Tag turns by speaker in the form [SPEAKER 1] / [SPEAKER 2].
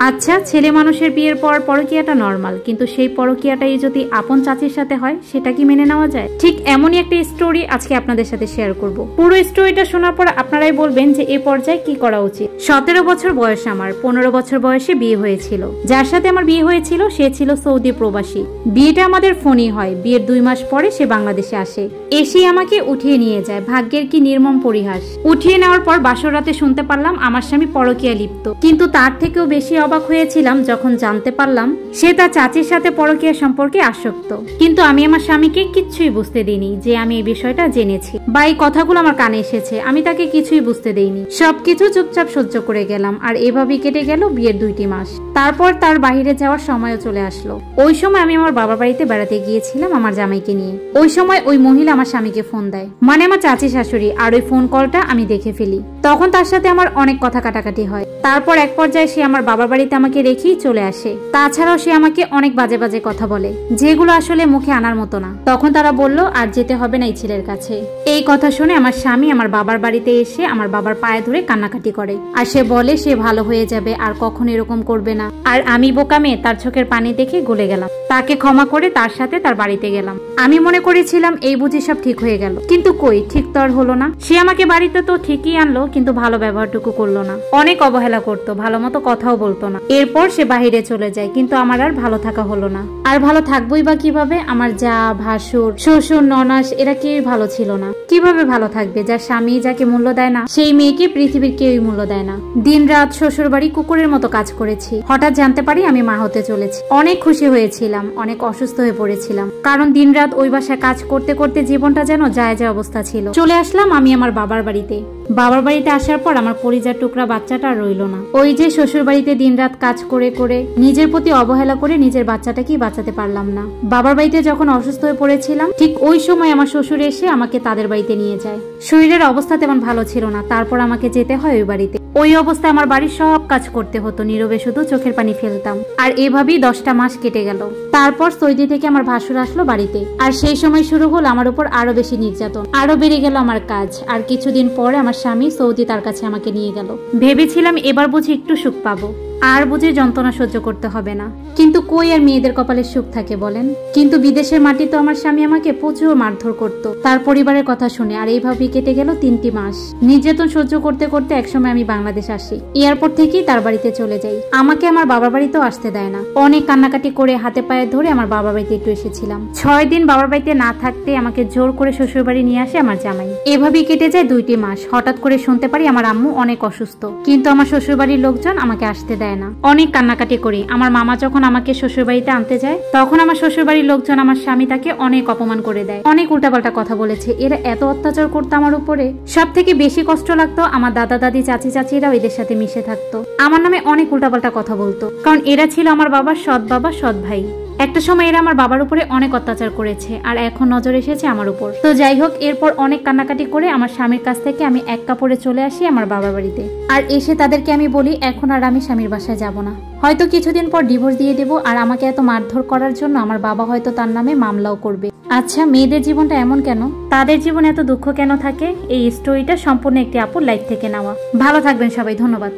[SPEAKER 1] আচ্ছা, ছেলে মানুষের বিয়ের পর পরকীয়াটা নর্মাল, কিন্তু সেই পরকীয়াটাই যদি আপন চাচির সাথে হয় সেটা কি মেনে নেওয়া যায়? ঠিক এমনই একটা স্টোরি আজকে আপনাদের সাথে শেয়ার করব। পুরো স্টোরিটা শোনার পর আপনারাই বলবেন যে এই পর্যায়ে কি করা উচিত। 17 বছর বয়স আমার, 15 বছর বয়সে বিয়ে হয়েছিল। যার সাথে আমার বিয়ে হয়েছিল সে ছিল সৌদি প্রবাসী। বিয়েটা আমাদের ফোনই হয়। বিয়ের 2 মাস পরে সে বাংলাদেশে আসে। এসে আমাকে উঠিয়ে নিয়ে যায়। ভাগ্যের কি নির্মম পরিহাস। উঠিয়ে নেওয়ার পর বাসর রাতে শুনতে পারলাম আমার স্বামী পরকীয়া লিপ্ত। কিন্তু তার থেকেও বেশি অবাক হয়েছিলাম যখন জানতে পারলাম সে তার চাচির সাথে পরকীয়া সম্পর্কে আসক্ত। কিন্তু আমি আমার স্বামীকে কিচ্ছুই বুঝতে দিইনি যে আমি এই বিষয়টা জেনেছি বা এই কথাগুলো আমার কানে এসেছে। আমি তাকে কিছুই বুঝতে দেইনি, সবকিছু চুপচাপ সহ্য করে গেলাম। আর এভাবেই কেটে গেল বিয়ের 2টি মাস। তারপর তার বাইরে যাওয়ার সময়ও চলে আসলো। ওই সময় আমি আমার বাবার বাড়িতে বেড়াতে গিয়েছিলাম আমার জামাইকে নিয়ে। ওই সময় ওই মহিলা আমার স্বামীকে ফোন দেয়, মানে আমার চাচি শাশুড়ি। আর ওই ফোন কলটা আমি দেখে ফেলি। তখন তার সাথে আমার অনেক কথা কাটাকাটি হয়। তারপর এক পর্যায়ে সে আমার বাবার বাড়িতে আমাকে রেখেই চলে আসে। তাছাড়াও সে আমাকে অনেক বাজে বাজে কথা বলে, যেগুলো আসলে মুখে আনার মতো না। তখন তারা বলল আর যেতে হবে না এই ছেলের কাছে। এই কথা শুনে আমার স্বামী আমার বাবার বাড়িতে এসে আমার বাবার পায়ে ধরে কান্নাকাটি করে। আর সে বলে সে ভালো হয়ে যাবে, আর কখনো এরকম করবে না। আর আমি বোকা মেয়ে তার চোখের পানি দেখে গলে গেলাম। তাকে ক্ষমা করে তার সাথে তার বাড়িতে গেলাম। আমি মনে করেছিলাম এই বুঝি সব ঠিক হয়ে গেল, কিন্তু কই, ঠিক তো আর হলো না। সে আমাকে বাড়িতে তো ঠিকই আনলো, কিন্তু ভালো ব্যবহারটুকু করলো না। অনেক অবহেলা করতো, ভালো মতো কথাও বলতো না। এরপর সে বাহিরে চলে যায়, কিন্তু আমার আর ভালো থাকা হলো না। আর ভালো থাকবোই বা কিভাবে? আমার যা, ভাসুর, শ্বশুর, ননাস এরা কেউই ভালো ছিল না। কিভাবে ভালো থাকবে? যার স্বামী যাকে মূল্য দেয় না সেই মেয়েকে পৃথিবীর কেউই মূল্য দেয় না। দিন রাত শ্বশুর বাড়ি কুকুরের মতো কাজ করেছি। হঠাৎ জানতে পারি আমি মা হতে চলেছি। অনেক খুশি হয়েছিলাম, অনেক অসুস্থ হয়ে পড়েছিলাম, কারণ দিন রাত ওই বাসায় কাজ করতে করতে জীবনটা যেন যায় যায় অবস্থা ছিল। চলে আসলাম আমি আমার বাবার বাড়িতে। বাবার বাড়িতে আসার পর আমার পরিজার টুকরা বাচ্চাটা আর রইল না। ওই যে শ্বশুর বাড়িতে দিন রাত কাজ করে করে নিজের প্রতি অবহেলা করে নিজের বাচ্চাটাকেই বাঁচাতে পারলাম না। বাবার বাড়িতে যখন অসুস্থ হয়ে পড়েছিলাম ঠিক ওই সময় আমার শ্বশুর এসে আমাকে তাদের বাড়িতে নিয়ে যায়। শরীরের অবস্থা তেমন ভালো ছিল না, তারপর আমাকে যেতে হয় ওই বাড়িতে। ওই অবস্থায় আমার বাড়ির সব কাজ করতে হতো, নীরবে শুধু চোখের পানি ফেলতাম। আর এভাবেই 10টা মাস কেটে গেল। তারপর সৌদি থেকে আমার ভাসুর আসলো বাড়িতে। আর সেই সময় শুরু হলো আমার উপর আরো বেশি নির্যাতন। আরো বেড়ে গেল আমার কাজ। আর কিছুদিন পরে আমার স্বামী সৌদি তার কাছে আমাকে নিয়ে গেল। ভেবেছিলাম এবার বুঝি একটু সুখ পাবো, আর বুঝে যন্ত্রণা সহ্য করতে হবে না। কিন্তু কই আর মেয়েদের কপালে সুখ থাকে বলেন? কিন্তু বিদেশের মাটি তো আমার স্বামী আমাকে প্রচুর মারধর করত তার পরিবারের কথা শুনে। আর এইভাবেই কেটে গেল 3টি মাস। নির্যাতন সহ্য করতে করতে একসময় আমি বাংলাদেশ আসি। এয়ারপোর্ট থেকেই তার বাড়িতে চলে যাই। আমাকে আমার বাবার বাড়িতেও আসতে দেয় না। অনেক কান্নাকাটি করে হাতে পায়ে ধরে আমার বাবার বাড়িতে একটু এসেছিলাম। 6 দিন বাবার বাড়িতে না থাকতে আমাকে জোর করে শ্বশুর বাড়ি নিয়ে আসে আমার জামাই। এভাবেই কেটে যায় 2টি মাস। হঠাৎ করে শুনতে পারি আমার আম্মু অনেক অসুস্থ, কিন্তু আমার শ্বশুর বাড়ির লোকজন আমাকে আসতে দেয় না। অনেক কান্নাকাটি করি। আমার মামা যখন আমাকে শ্বশুর বাড়িতে আনতে যায় তখন আমার শ্বশুর বাড়ির লোকজন আমার স্বামী তাকে অনেক অপমান করে দেয়, অনেক উল্টাপাল্টা কথা বলেছে। এরা এত অত্যাচার করতো আমার উপরে। সব থেকে বেশি কষ্ট লাগতো আমার দাদা দাদি চাচি চাচিরা এদের সাথে মিশে থাকতো। আমার নামে অনেক উল্টাপাল্টা কথা বলতো, কারণ এরা ছিল আমার বাবার সৎ বাবা, সৎ ভাই। একটা সময় এরা আমার বাবার উপরে অনেক অত্যাচার করেছে, আর এখন নজর এসেছে আমার উপর। তো যাই হোক, এরপর অনেক কান্নাকাটি করে আমার স্বামীর কাছ থেকে আমি এক কাপড়ে চলে আসি আমার বাবার বাড়িতে। আর এসে তাদেরকে আমি বলি এখন আর আমি স্বামীর বাসায় যাব না, হয়তো কিছুদিন পর ডিভোর্স দিয়ে দেব। আর আমাকে এত মারধর করার জন্য আমার বাবা হয়তো তার নামে মামলাও করবে। আচ্ছা, মেয়েদের জীবনটা এমন কেন? তাদের জীবনে এত দুঃখ কেন থাকে? এই স্টোরিটা সম্পূর্ণ একটি আপুর লাইফ থেকে নেওয়া। ভালো থাকবেন সবাই, ধন্যবাদ।